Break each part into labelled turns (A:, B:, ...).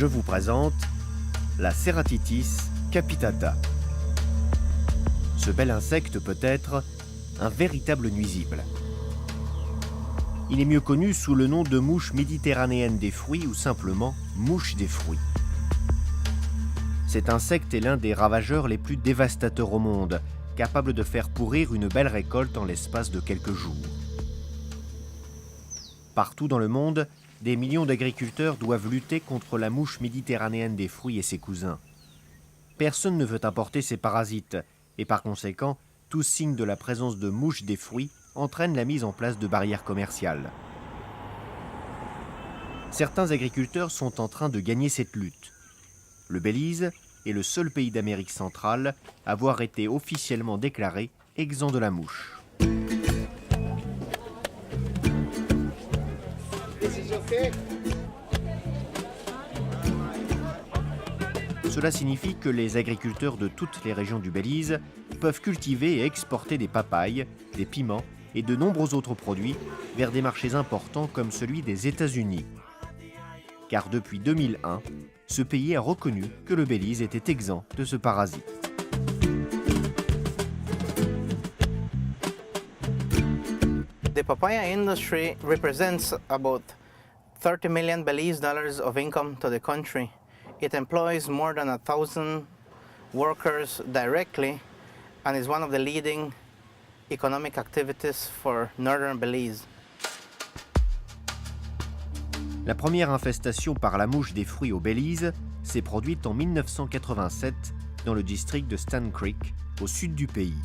A: je vous présente la Ceratitis capitata. Ce bel insecte peut être un véritable nuisible. Il est mieux connu sous le nom de mouche méditerranéenne des fruits ou simplement mouche des fruits. Cet insecte est l'un des ravageurs les plus dévastateurs au monde, capable de faire pourrir une belle récolte en l'espace de quelques jours. Partout dans le monde, des millions d'agriculteurs doivent lutter contre la mouche méditerranéenne des fruits et ses cousins. Personne ne veut importer ces parasites et par conséquent, tout signe de la présence de mouches des fruits entraîne la mise en place de barrières commerciales. Certains agriculteurs sont en train de gagner cette lutte. Le Belize est le seul pays d'Amérique centrale à avoir été officiellement déclaré exempt de la mouche. Cela signifie que les agriculteurs de toutes les régions du Belize peuvent cultiver et exporter des papayes, des piments et de nombreux autres produits vers des marchés importants comme celui des États-Unis. Car depuis 2001, ce pays a reconnu que le Belize était exempt de ce parasite.
B: The papaya industry represents about $30 million Belize dollars of income to the country. It employs more than 1,000 workers directly and is one of the leading economic activities for northern Belize.
A: La première infestation par la mouche des fruits au Belize s'est produite en 1987 dans le district de Stan Creek, au sud du pays.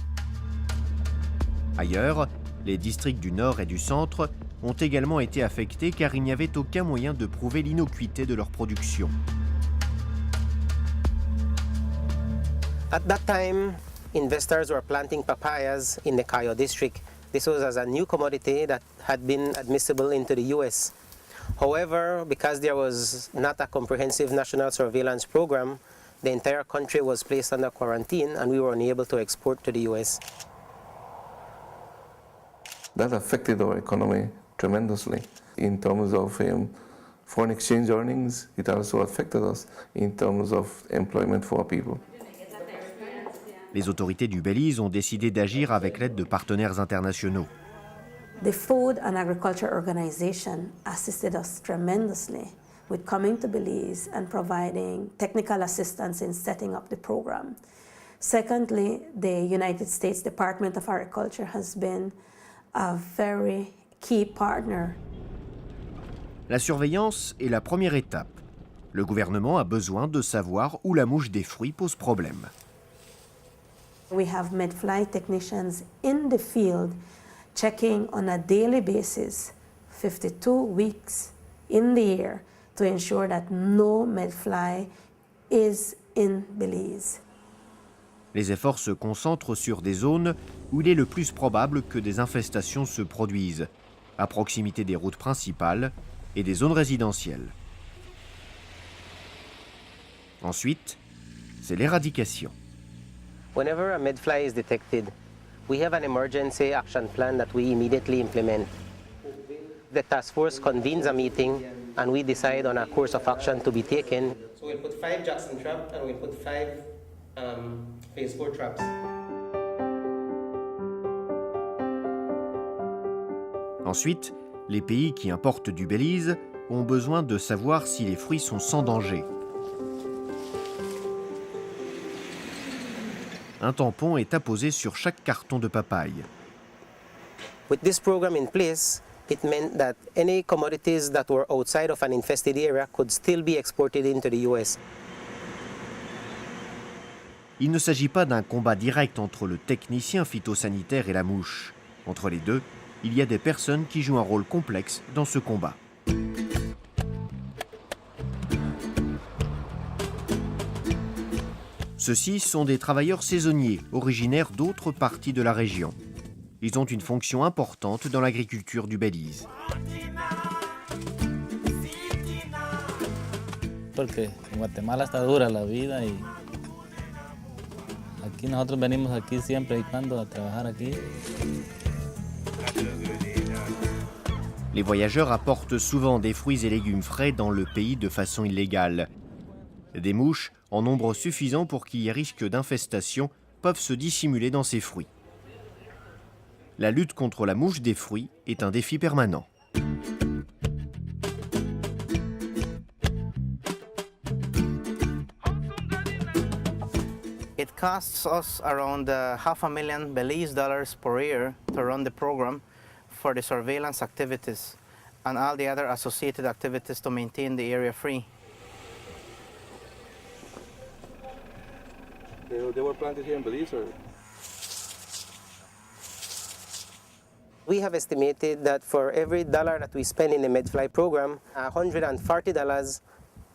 A: Ailleurs, les districts du nord et du centre ont également été affectés car il n'y avait aucun moyen de prouver l'innocuité de leur production.
C: At that time, investors were planting papayas in the Cayo district. This was as a new commodity that had been admissible into the US. However, because there was not a comprehensive national surveillance program, the entire country was placed under quarantine and we were unable to export to the US.
D: That affected our economy tremendously in terms of foreign exchange earnings. It also affected us in terms of employment for our people.
A: Les autorités du Belize ont décidé d'agir avec l'aide de partenaires internationaux.
E: The Food and Agriculture Organization assisted us tremendously with coming to Belize and providing technical assistance in setting up the program. Secondly, the United States Department of Agriculture has been a very key partner.
A: La surveillance est la première étape. Le gouvernement a besoin de savoir où la mouche des fruits pose problème.
E: We have medfly technicians in the field checking on a daily basis, 52 weeks in the year, to ensure that no medfly is in Belize.
A: Les efforts se concentrent sur des zones où il est le plus probable que des infestations se produisent, à proximité des routes principales et des zones résidentielles. Ensuite, c'est l'éradication.
C: Whenever a medfly is detected, we have an emergency action plan that we immediately implement. The task force convenes a meeting and we decide on a course of action to be taken.
F: So we'll put 5 Jackson traps and we'll put 5 phase 4 traps.
A: Ensuite, les pays qui importent du Belize ont besoin de savoir si les fruits sont sans danger. Un tampon est apposé sur chaque carton de papaye.
C: With this program in place, it meant that any commodities that were outside of an infested area could still be exported into the US.
A: Il ne s'agit pas d'un combat direct entre le technicien phytosanitaire et la mouche. Entre les deux, il y a des personnes qui jouent un rôle complexe dans ce combat. Ceux-ci sont des travailleurs saisonniers, originaires d'autres parties de la région. Ils ont une fonction importante dans l'agriculture du Belize.
G: Porque en Guatemala está dura la vida y aquí nosotros venimos aquí siempre y cuando a trabajar aquí.
A: Les voyageurs apportent souvent des fruits et légumes frais dans le pays de façon illégale. Des mouches, en nombre suffisant pour qu'il y ait risque d'infestation, peuvent se dissimuler dans ces fruits. La lutte contre la mouche des fruits est un défi permanent.
B: It costs us around $500,000 Belize dollars per year to run the program for the surveillance activities and all the other associated activities to maintain the area free.
D: They were planted here in Belize, or?
C: We have estimated that for every dollar that we spend in the MedFly program, $140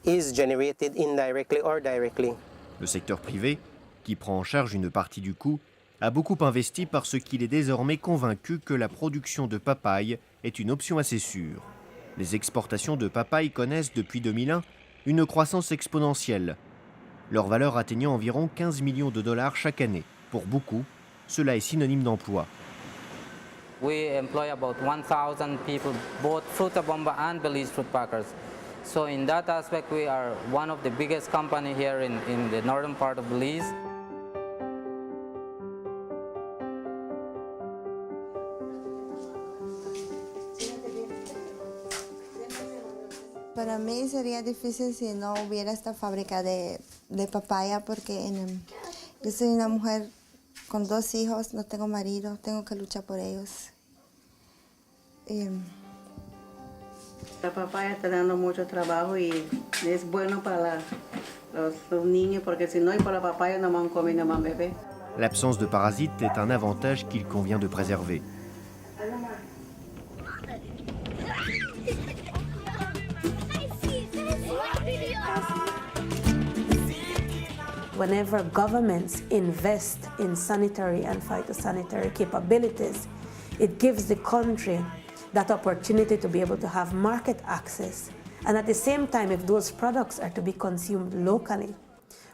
C: is generated indirectly or directly.
A: Le secteur privé, qui prend en charge une partie du coût, a beaucoup investi parce qu'il est désormais convaincu que la production de papaye est une option assez sûre. Les exportations de papaye connaissent depuis 2001 une croissance exponentielle, leur valeur atteignant environ 15 millions de dollars chaque année. Pour beaucoup, cela est synonyme d'emploi.
H: We employ about 1,000 people, both Frutabomba and Belize fruit packers. So in that aspect, we are one of the biggest company here in the northern part of Belize.
I: Para mí sería difícil si no hubiera esta fábrica de papaya porque yo soy una mujer con 2 hijos, no tengo marido, tengo que luchar por ellos.
J: La papaya está dando mucho trabajo y es bueno para los niños porque si no hay por la papaya no van a comer, no van a beber.
A: L'absence de parasites est un avantage qu'il convient de préserver.
E: Whenever governments invest in sanitary and phytosanitary capabilities, it gives the country that opportunity to be able to have market access. And at the same time, if those products are to be consumed locally,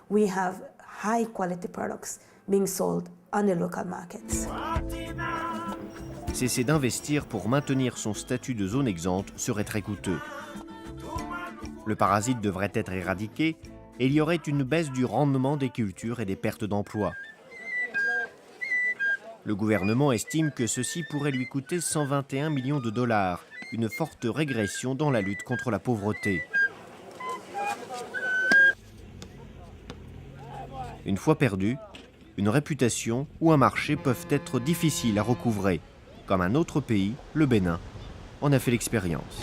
E: we have high quality products being sold on the local markets.
A: Cesser d'investir pour maintenir son statut de zone exempte serait très coûteux. Le parasite devrait être éradiqué et il y aurait une baisse du rendement des cultures et des pertes d'emplois. Le gouvernement estime que ceci pourrait lui coûter 121 millions de dollars, une forte régression dans la lutte contre la pauvreté. Une fois perdu, une réputation ou un marché peuvent être difficiles à recouvrer, comme un autre pays, le Bénin, en a fait l'expérience.